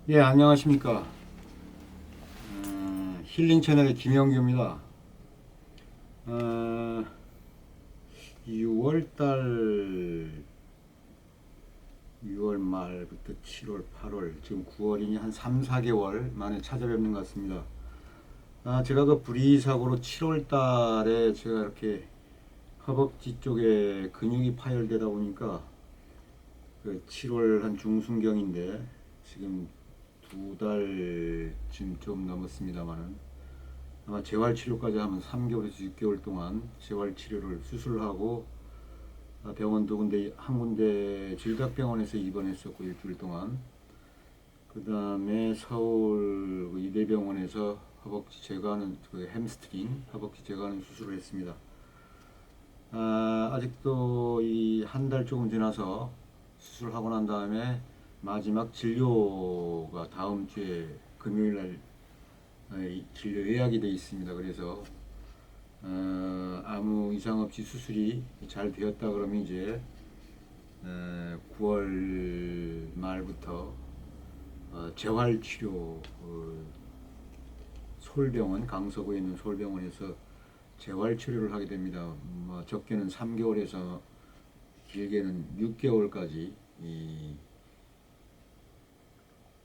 예, 안녕하십니까. 힐링 채널의 김영규입니다. 어, 6월달, 6월 말부터 7월, 8월, 지금 9월이니 한 3, 4개월 만에 찾아뵙는 것 같습니다. 제가 그 불의사고로 7월달에 제가 이렇게 허벅지 쪽에 근육이 파열되다 보니까 그 7월 한 중순경인데 지금 2달쯤 좀 넘었습니다만은 아마 재활치료까지 하면 3개월에서 6개월 동안 재활치료를 수술하고 병원 두 군데, 한 군데 질각병원에서 입원했었고 일주일 동안, 그 다음에 서울 그 이대병원에서 허벅지 제거하는 그 햄스트링 허벅지 제거하는 수술을 했습니다. 아직도 이 한 달 조금 지나서 수술하고 난 다음에 마지막 진료가 다음 주에 금요일 날 진료 예약이 되어 있습니다. 그래서 아무 이상 없이 수술이 잘 되었다 그러면 이제 9월 말부터 재활치료, 서울병원 강서구에 있는 서울병원에서 재활치료를 하게 됩니다. 적게는 3개월에서 길게는 6개월까지 이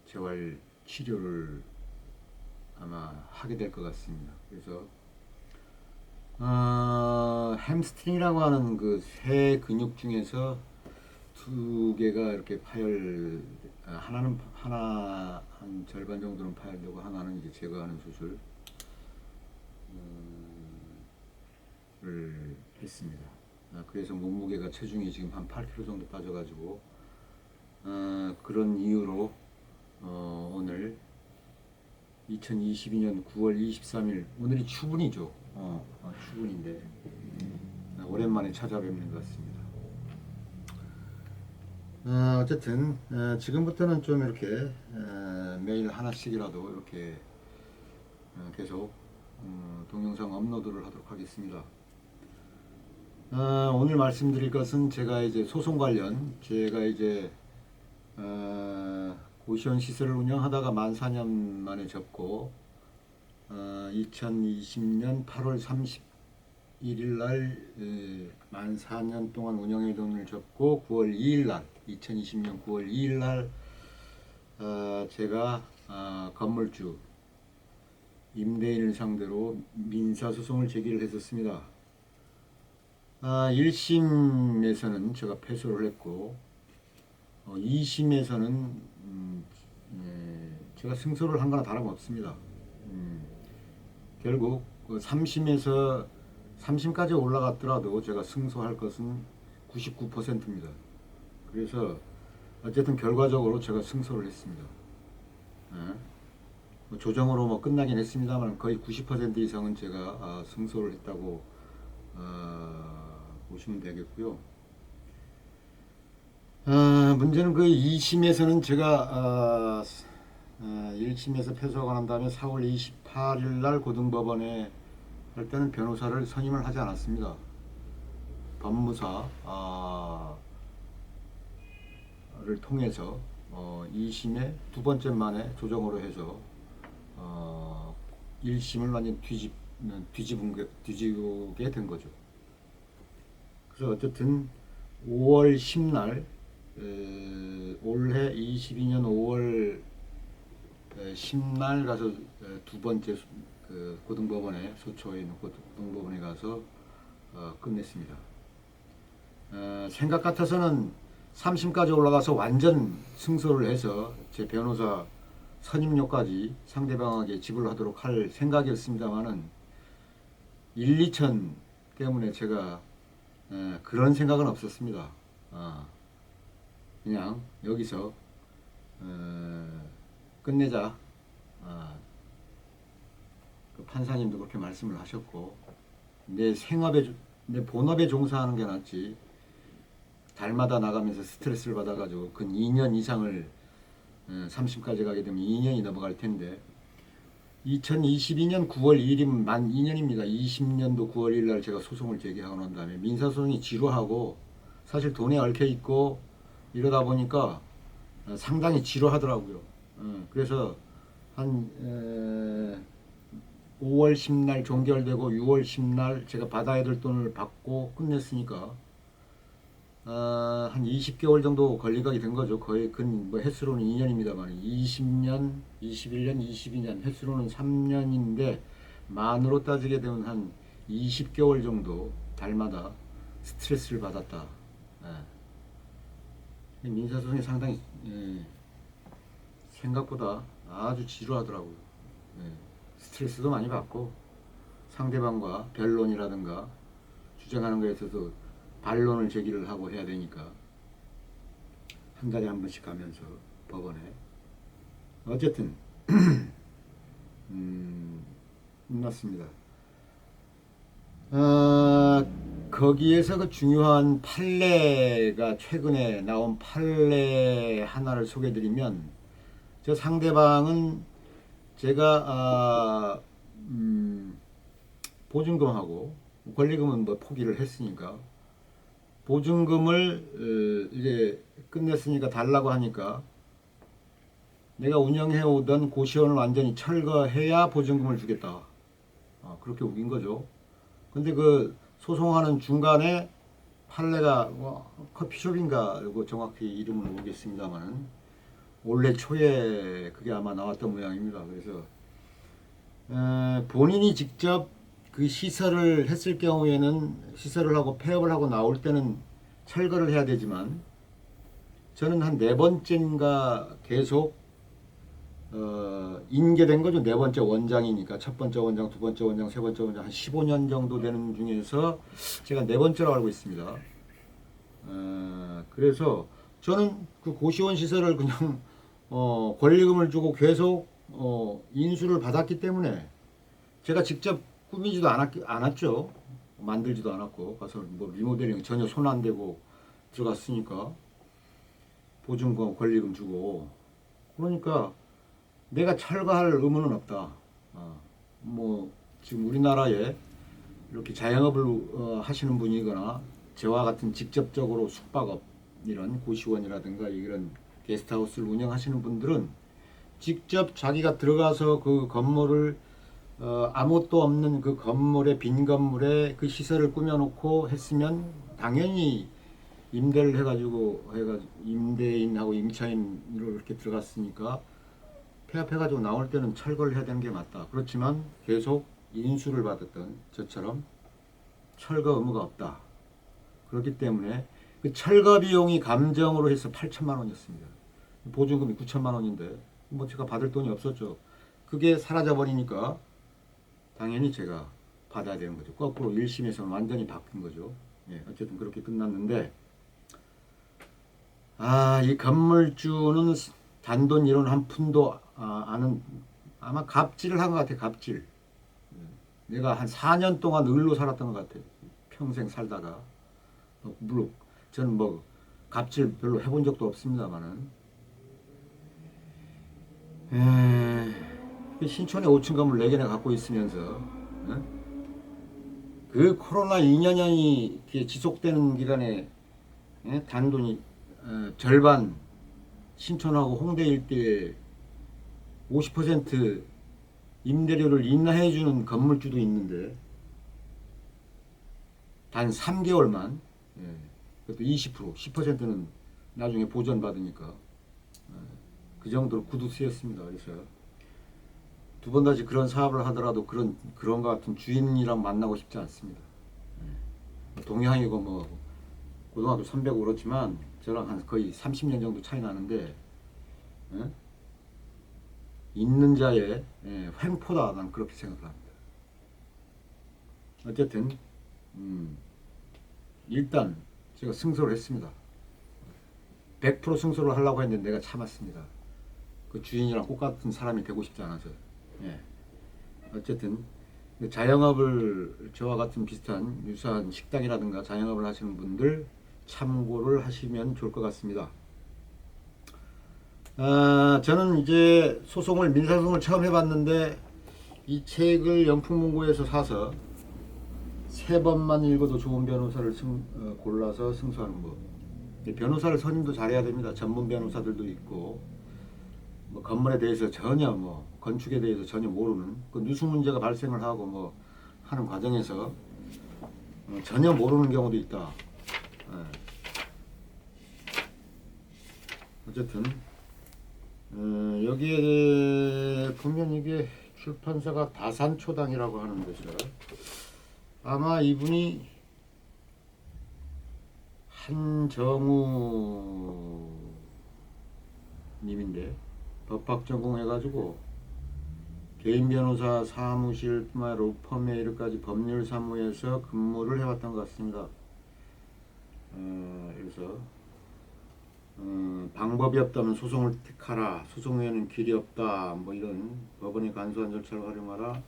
재활치료를 아마 하게 될 것 같습니다. 그래서 햄스트링이라고 하는 그 새 근육 중에서 두 개가 이렇게 하나는 하나 한 절반 정도는 파열되고 하나는 이제 제거하는 수술을 했습니다. 그래서 몸무게가 체중이 지금 한 8kg 정도 빠져가지고 그런 이유로 오늘 2022년 9월 23일, 오늘이 추분이죠. 추분인데 오랜만에 찾아뵙는 것 같습니다. 어쨌든 지금부터는 좀 이렇게 매일 하나씩이라도 이렇게 계속 동영상 업로드를 하도록 하겠습니다. 오늘 말씀드릴 것은 제가 이제 소송 관련, 제가 이제 고시원 시설을 운영하다가 만 4년 만에 접고 2020년 8월 31일 날 만 4년 동안 운영의 돈을 접고 9월 2일 날 2020년 9월 2일 날 제가 건물주 임대인을 상대로 민사소송을 제기를 했었습니다. 1심에서는 제가 패소를 했고 2심에서는 제가 승소를 한 거나 다름없습니다. 결국 3심에서 3심까지 올라갔더라도 제가 승소할 것은 99%입니다. 그래서 어쨌든 결과적으로 제가 승소를 했습니다. 조정으로 뭐 끝나긴 했습니다만 거의 90% 이상은 제가 승소를 했다고 보시면 되겠고요. 문제는 그 2심에서는 제가 1심에서 패소하고 난 다음에 4월 28일 날 고등법원에 할 때는 변호사를 선임을 하지 않았습니다. 법무사를 통해서 2심에 두 번째 만에 조정으로 해서 1심을 완전 뒤집게 된 거죠. 그래서 어쨌든 5월 10날 올해 22년 5월 10날 가서 두 번째 그 고등법원에 소초에 있는 고등법원에 가서 끝냈습니다. 생각 같아서는 3심까지 올라가서 완전 승소를 해서 제 변호사 선임료까지 상대방에게 지불하도록 할 생각이었습니다만은 1, 2천 때문에 제가 그런 생각은 없었습니다. 그냥 여기서 끝내자. 그 판사님도 그렇게 말씀을 하셨고, 내 본업에 종사하는 게 낫지. 달마다 나가면서 스트레스를 받아가지고 근 2년 이상을 3심까지 가게 되면 2년이 넘어갈 텐데 2022년 9월 1일이면 만 2년입니다. 20년도 9월 1일 날 제가 소송을 제기하고 난 다음에 민사소송이 지루하고 사실 돈에 얽혀 있고 이러다 보니까 상당히 지루하더라고요. 그래서 한 5월 10날 종결되고 6월 10날 제가 받아야 될 돈을 받고 끝냈으니까 한 20개월 정도 걸리게 된 거죠. 거의 뭐 횟수로는 2년입니다만 20년, 21년, 22년 횟수로는 3년인데 만으로 따지게 되면 한 20개월 정도 달마다 스트레스를 받았다. 민사소송이 상당히 생각보다 아주 지루하더라고요. 스트레스도 많이 받고 상대방과 변론이라든가 주장하는 것에 있어서 반론을 제기를 하고 해야 되니까 한 달에 한 번씩 가면서 법원에 어쨌든 끝났습니다. 거기에서 그 중요한 판례가 최근에 나온 판례 하나를 소개드리면 저 상대방은 제가 보증금하고 권리금은 뭐 포기를 했으니까 보증금을 이제 끝냈으니까 달라고 하니까 내가 운영해 오던 고시원을 완전히 철거해야 보증금을 주겠다. 그렇게 우긴 거죠. 근데 그 소송하는 중간에 판례가 커피숍인가 이거 정확히 이름은 모르겠습니다만 올해 초에 그게 아마 나왔던 모양입니다. 그래서 본인이 직접 그 시설을 했을 경우에는 시설을 하고 폐업을 하고 나올 때는 철거를 해야 되지만 저는 한 네 번째인가 계속 인계된 거죠. 네 번째 원장이니까 첫 번째 원장, 두 번째 원장, 세 번째 원장 한 15년 정도 되는 중에서 제가 네 번째로 알고 있습니다. 그래서 저는 그 고시원 시설을 그냥 권리금을 주고 계속 인수를 받았기 때문에 제가 직접 꾸미지도 않았죠. 만들지도 않았고 가서 뭐 리모델링 전혀 손 안 대고 들어갔으니까 보증금 권리금 주고 그러니까 내가 철거할 의무는 없다. 뭐 지금 우리나라에 이렇게 자영업을 하시는 분이거나 저와 같은 직접적으로 숙박업 이런 고시원이라든가 이런 게스트하우스를 운영하시는 분들은 직접 자기가 들어가서 그 건물을 아무것도 없는 그 건물에 빈 건물에 그 시설을 꾸며놓고 했으면 당연히 임대를 해가지고 임대인하고 임차인으로 이렇게 들어갔으니까 폐업해가지고 나올 때는 철거를 해야 되는 게 맞다. 그렇지만 계속 인수를 받았던 저처럼 철거 의무가 없다. 그렇기 때문에 그 철거 비용이 감정으로 해서 8천만 원이었습니다. 보증금이 9천만 원인데 뭐 제가 받을 돈이 없었죠. 그게 사라져 버리니까 당연히 제가 받아야 되는 거죠. 거꾸로 1심에서는 완전히 바뀐 거죠. 어쨌든 그렇게 끝났는데 이 건물주는 단돈 1원 한 푼도 아는 아마 갑질을 한 것 같아. 갑질. 내가 한 4년 동안 을로 살았던 것 같아. 평생 살다가 물론 저는 뭐 갑질 별로 해본 적도 없습니다만은 신촌에 5층 건물 4개나 갖고 있으면서 그 코로나 2년이 지속되는 기간에 단돈이 절반 신촌하고 홍대 일대에 50% 임대료를 인하해 주는 건물주도 있는데 단 3개월만 그것도 20% 10%는 나중에 보전받으니까 그 정도로 구두 쓰였습니다. 그래서 두 번 다시 그런 사업을 하더라도 그런 것 같은 주인이랑 만나고 싶지 않습니다. 동양이고 뭐 고등학교 선배고 그렇지만 저랑 한 거의 30년 정도 차이 나는데 있는 자의 횡포다. 난 그렇게 생각합니다. 어쨌든 일단 제가 승소를 했습니다. 100% 승소를 하려고 했는데 내가 참았습니다. 그 주인이랑 똑같은 사람이 되고 싶지 않아서. 어쨌든 자영업을 저와 같은 비슷한 유사한 식당이라든가 자영업을 하시는 분들 참고를 하시면 좋을 것 같습니다. 저는 이제 민사소송을 처음 해봤는데 이 책을 영풍문고에서 사서 3번만 읽어도 좋은 변호사를 골라서 승소하는 법. 변호사를 선임도 잘해야 됩니다. 전문 변호사들도 있고 뭐 건물에 대해서 전혀 건축에 대해서 전혀 모르는 그 누수 문제가 발생을 하고 하는 과정에서 전혀 모르는 경우도 있다. 예. 어쨌든 여기에 보면 이게 출판사가 다산초당이라고 하는 데서 아마 이분이 한정우 님인데 법학 전공해가지고 개인 변호사 사무실뿐만 아니라 로펌웨이까지 법률 사무에서 근무를 해왔던 것 같습니다. 그래서 방법이 없다면 소송을 택하라. 소송 외에는 길이 없다. 이런 법원의 간소한 절차를 활용하라.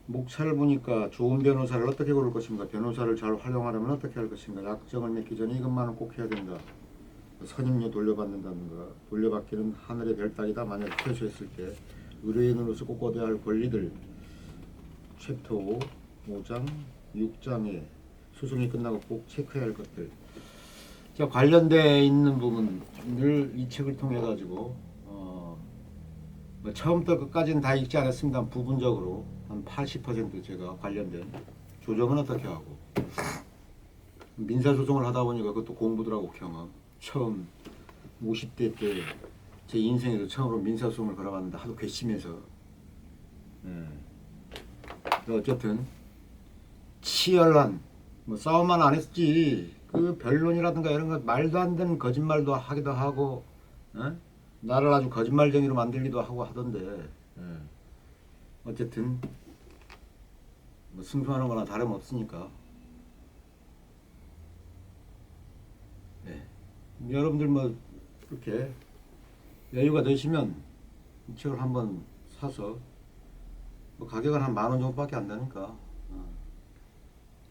목차를 보니까 좋은 변호사를 어떻게 고를 것인가, 변호사를 잘 활용하려면 어떻게 할 것인가, 약정을 맺기 전에 이것만은 꼭 해야 된다. 선임료 돌려받는다든가, 돌려받기는 하늘의 별 따기다. 만약 퇴소했을 때 의뢰인으로서 꼭 얻어야 할 권리들, 챕터 5, 5장, 6장에 소송이 끝나고 꼭 체크해야 할 것들, 관련되어 있는 부분을 이 책을 통해 가지고 처음부터 끝까지는 다 읽지 않았습니다. 부분적으로 한 80% 제가 관련된 조정은 어떻게 하고, 민사소송을 하다 보니까 그것도 공부더라고. 경험 처음 50대 때 제 인생에서 처음으로 민사소송을 걸어봤는데 하도 괘씸해서. 어쨌든 치열한 싸움만 안 했지, 그 변론이라든가 이런 거 말도 안 되는 거짓말도 하기도 하고, 나를 아주 거짓말쟁이로 만들기도 하고 하던데, 어쨌든 승소하는 거나 다름없으니까. 여러분들 이렇게 여유가 되시면 이 책을 한번 사서, 가격은 한 10,000원 정도밖에 안 되니까,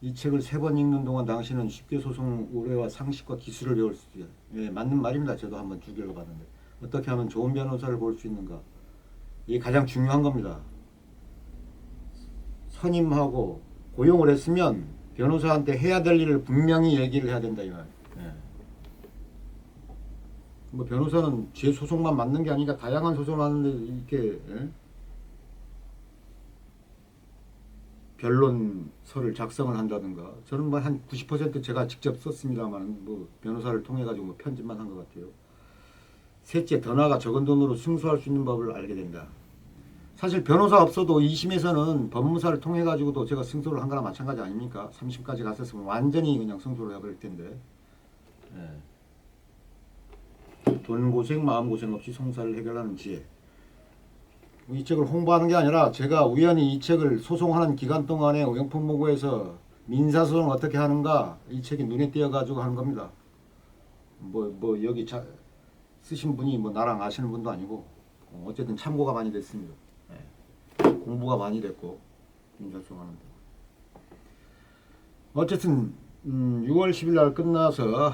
이 책을 3번 읽는 동안 당신은 쉽게 소송 의뢰와 상식과 기술을 배울 수 있어요. 맞는 말입니다. 저도 한번 주기로 봤는데 어떻게 하면 좋은 변호사를 볼 수 있는가, 이게 가장 중요한 겁니다. 선임하고 고용을 했으면 변호사한테 해야 될 일을 분명히 얘기를 해야 된다 이 말. 변호사는 제 소송만 맞는 게 아니라 다양한 소송을 하는데 이렇게 변론서를 작성을 한다든가, 저는 한 90% 제가 직접 썼습니다만 변호사를 통해 가지고 편집만 한 것 같아요. 셋째, 더 나아가 적은 돈으로 승소할 수 있는 법을 알게 된다. 사실 변호사 없어도 2심에서는 법무사를 통해 가지고도 제가 승소를 한 거나 마찬가지 아닙니까? 3심까지 갔었으면 완전히 그냥 승소를 해버릴 텐데. 돈 고생 마음 고생 없이 송사를 해결하는 지혜. 이 책을 홍보하는 게 아니라 제가 우연히 이 책을 소송하는 기간 동안에 영풍무고에서 민사소송을 어떻게 하는가, 이 책이 눈에 띄어가지고 하는 겁니다. 여기 쓰신 분이 나랑 아시는 분도 아니고, 어쨌든 참고가 많이 됐습니다. 공부가 많이 됐고, 민사소송 하는데. 어쨌든 6월 10일 날 끝나서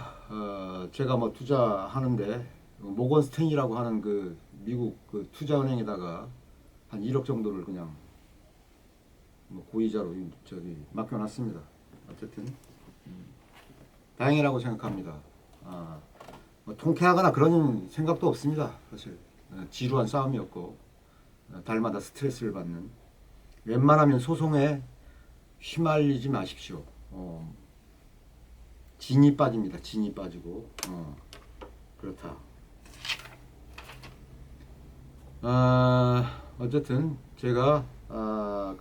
제가 투자하는데 모건 스탠이라고 하는 그 미국 그 투자은행에다가 한 1억 정도를 그냥 고의자로 맡겨놨습니다. 어쨌든 다행이라고 생각합니다. 통쾌하거나 그런 생각도 없습니다. 사실 지루한 싸움이었고, 달마다 스트레스를 받는, 웬만하면 소송에 휘말리지 마십시오. 진이 빠집니다. 진이 빠지고 그렇다. 어쨌든 제가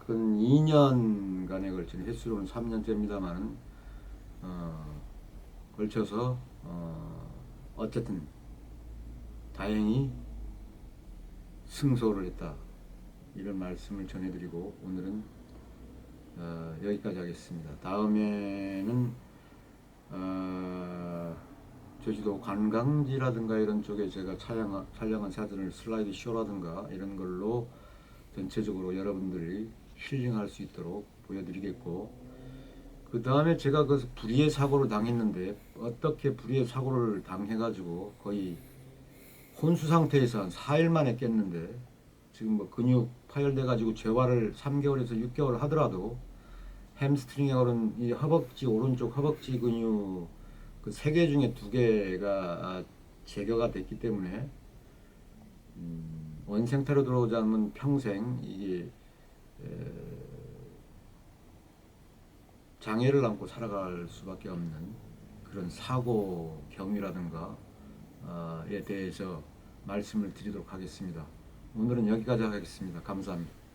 근 2년간에 걸친, 횟수로는 3년째입니다만 걸쳐서 어쨌든 다행히 승소를 했다, 이런 말씀을 전해드리고 오늘은 여기까지 하겠습니다. 다음에는 제주도 관광지라든가 이런 쪽에 제가 촬영한 사진을 슬라이드 쇼라든가 이런 걸로 전체적으로 여러분들이 힐링할 수 있도록 보여드리겠고, 그 다음에 제가 그 불의의 사고를 당했는데, 어떻게 불의의 사고를 당해가지고 거의 혼수 상태에서 한 4일 만에 깼는데, 지금 근육 파열돼가지고 재활을 3개월에서 6개월 하더라도 햄스트링에 오른 이 허벅지, 오른쪽 허벅지 근육 그 3개 중에 2개가 제거가 됐기 때문에 원생태로 들어오지 않으면 평생 이게 장애를 안고 살아갈 수밖에 없는 그런 사고 경위라든가 에 대해서 말씀을 드리도록 하겠습니다. 오늘은 여기까지 하겠습니다. 감사합니다.